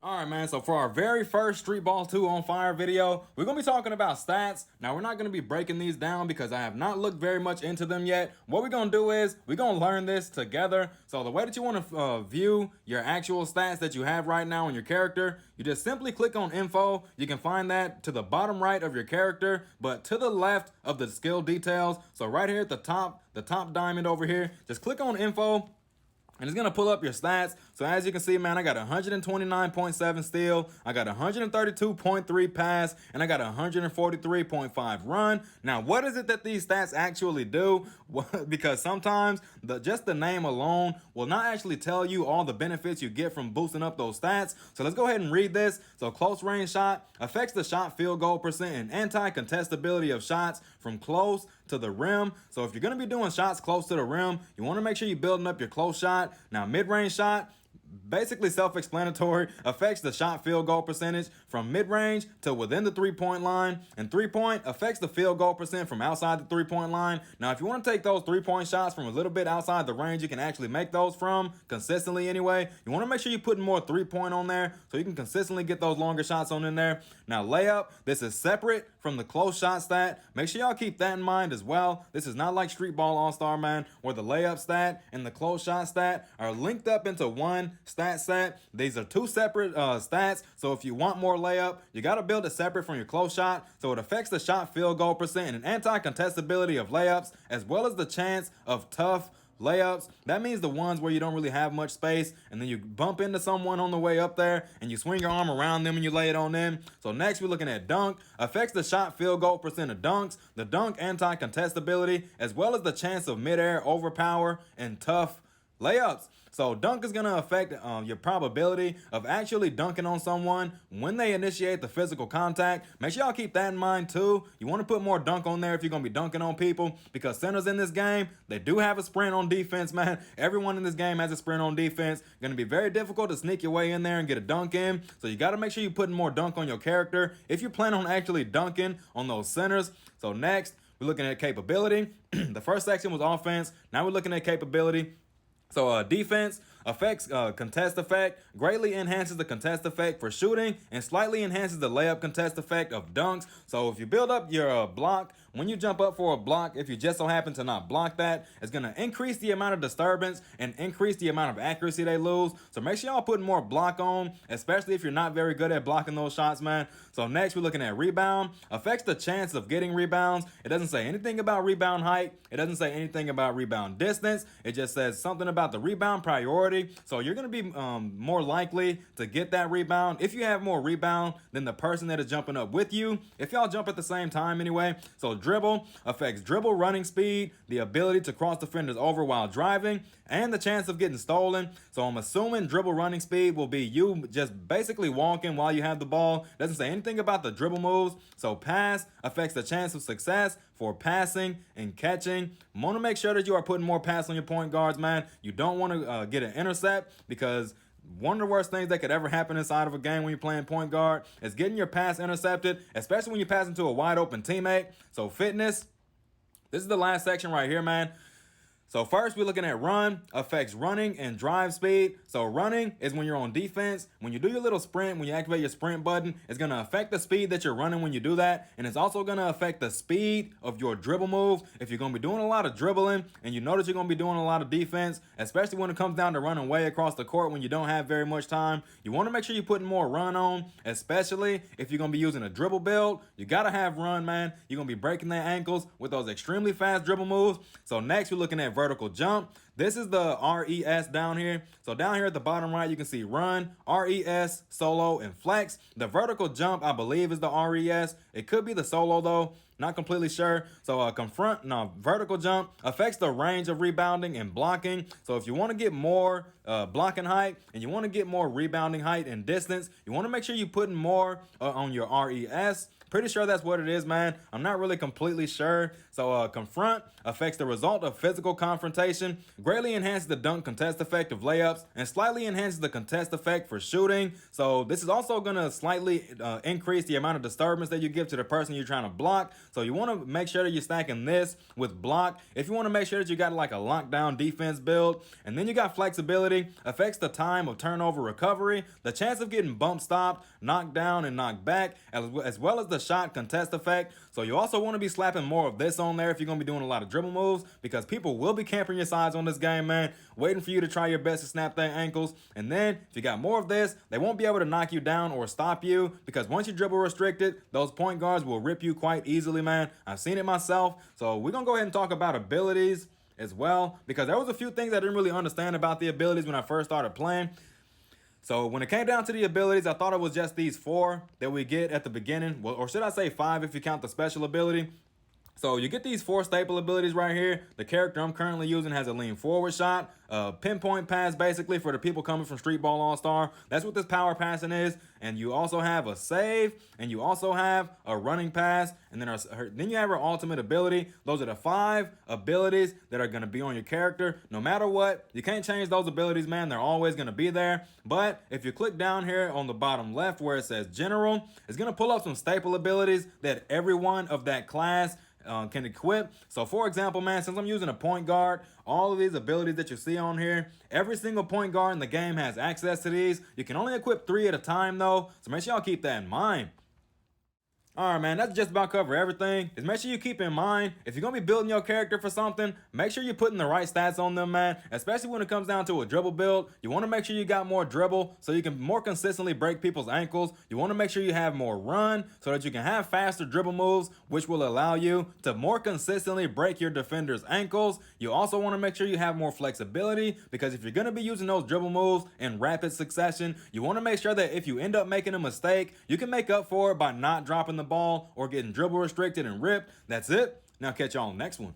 Alright man, so for our very first Streetball 2 on fire video, we're going to be talking about stats. Now we're not going to be breaking these down because I have not looked very much into them yet. What we're going to do is, we're going to learn this together. So the way that you want to view your actual stats that you have right now on your character, you just simply click on info. You can find that to the bottom right of your character, but to the left of the skill details. So right here at the top diamond over here, just click on info. And it's going to pull up your stats. So as you can see, man, I got 129.7 steal. I got 132.3 pass. And I got 143.5 run. Now, what is it that these stats actually do? Because sometimes just the name alone will not actually tell you all the benefits you get from boosting up those stats. So let's go ahead and read this. So close range shot affects the shot field goal percent and anti-contestability of shots from close to the rim. So if you're going to be doing shots close to the rim, you want to make sure you're building up your close shot. Now, mid-range shot, basically self-explanatory, affects the shot field goal percentage from mid-range to within the three-point line, and three-point affects the field goal percent from outside the three-point line. Now, if you want to take those three-point shots from a little bit outside the range you can actually make those from consistently anyway, you want to make sure you're putting more three-point on there so you can consistently get those longer shots on in there. Now, layup, this is separate from the close shot stat. Make sure y'all keep that in mind as well. This is not like Streetball All-Star, man, where the layup stat and the close shot stat are linked up into one stat set. These are two separate stats. So if you want more layup, you got to build it separate from your close shot. So it affects the shot field goal percent and anti-contestability of layups, as well as the chance of tough layups. That means the ones where you don't really have much space and then you bump into someone on the way up there and you swing your arm around them and you lay it on them. So next we're looking at dunk. Affects the shot field goal percent of dunks, the dunk anti-contestability, as well as the chance of midair overpower and tough layups. So dunk is going to affect your probability of actually dunking on someone when they initiate the physical contact. Make sure y'all keep that in mind too. You want to put more dunk on there if you're going to be dunking on people, because centers in this game, they do have a sprint on defense, man. Everyone in this game has a sprint on defense. Going to be very difficult to sneak your way in there and get a dunk in. So you got to make sure you're putting more dunk on your character if you plan on actually dunking on those centers. So next, we're looking at capability. The first section was offense. Now we're looking at capability. So defense affects contest effect, greatly enhances the contest effect for shooting, and slightly enhances the layup contest effect of dunks. So if you build up your block, when you jump up for a block, if you just so happen to not block that, it's going to increase the amount of disturbance and increase the amount of accuracy they lose. So make sure y'all putting more block on, especially if you're not very good at blocking those shots, man. So next we're looking at rebound. Affects the chance of getting rebounds. It doesn't say anything about rebound height. It doesn't say anything about rebound distance. It just says something about the rebound priority. So you're going to be more likely to get that rebound if you have more rebound than the person that is jumping up with you, if y'all jump at the same time anyway. So dribble affects dribble running speed, the ability to cross defenders over while driving, and the chance of getting stolen. So I'm assuming dribble running speed will be you just basically walking while you have the ball. Doesn't say anything about the dribble moves. So pass affects the chance of success for passing and catching. Want to make sure that you are putting more pass on your point guards, man. You don't want to get an intercept, because one of the worst things that could ever happen inside of a game when you're playing point guard is getting your pass intercepted, especially when you pass into a wide open teammate. So fitness, this is the last section right here, man. So first we're looking at run, affects running and drive speed. So running is when you're on defense. When you do your little sprint, when you activate your sprint button, it's going to affect the speed that you're running when you do that. And it's also going to affect the speed of your dribble moves. If you're going to be doing a lot of dribbling and you know that you're going to be doing a lot of defense, especially when it comes down to running way across the court when you don't have very much time, you want to make sure you're putting more run on, especially if you're going to be using a dribble build. You got to have run, man. You're going to be breaking their ankles with those extremely fast dribble moves. So next we're looking at vertical jump. This is the RES down here. So down here at the bottom right, you can see run, RES, solo, and flex. The vertical jump, I believe, is the RES. It could be the solo though. Not completely sure. So vertical jump affects the range of rebounding and blocking. So if you want to get more blocking height and you want to get more rebounding height and distance, you want to make sure you're putting more on your RES. Pretty sure that's what it is, man. I'm not really completely sure. So confront affects the result of physical confrontation, greatly enhances the dunk contest effect of layups, and slightly enhances the contest effect for shooting. So this is also going to slightly increase the amount of disturbance that you give to the person you're trying to block. So you want to make sure that you're stacking this with block. If you want to make sure that you got like a lockdown defense build, and then you got flexibility, affects the time of turnover recovery, the chance of getting bump stopped, knocked down, and knocked back, as well as the shot contest effect. So you also want to be slapping more of this on there if you're going to be doing a lot of dribble moves, because people will be camping your sides on this game, man, waiting for you to try your best to snap their ankles. And then if you got more of this, they won't be able to knock you down or stop you, because once you dribble restricted, those point guards will rip you quite easily, man. I've seen it myself. So we're going to go ahead and talk about abilities as well, because there was a few things I didn't really understand about the abilities when I first started playing. So when it came down to the abilities, I thought it was just these 4 that we get at the beginning. Well, or should I say 5 if you count the special ability. So you get these 4 staple abilities right here. The character I'm currently using has a lean forward shot, pinpoint pass basically for the people coming from Streetball All-Star. That's what this power passing is. And you also have a save, and you also have a running pass, and then you have her ultimate ability. Those are the 5 abilities that are going to be on your character. No matter what, you can't change those abilities, man. They're always going to be there. But if you click down here on the bottom left where it says General, it's going to pull up some staple abilities that everyone of that class can equip. So for example, man, since I'm using a point guard, all of these abilities that you see on here, every single point guard in the game has access to these. You can only equip 3 at a time though, so make sure y'all keep that in mind. All right, man, that's just about cover everything. Just make sure you keep in mind, if you're going to be building your character for something, make sure you're putting the right stats on them, man. Especially when it comes down to a dribble build. You want to make sure you got more dribble so you can more consistently break people's ankles. You want to make sure you have more run so that you can have faster dribble moves, which will allow you to more consistently break your defender's ankles. You also want to make sure you have more flexibility, because if you're going to be using those dribble moves in rapid succession, you want to make sure that if you end up making a mistake, you can make up for it by not dropping the ball or getting dribble restricted and ripped. That's it. Now catch y'all on the next one.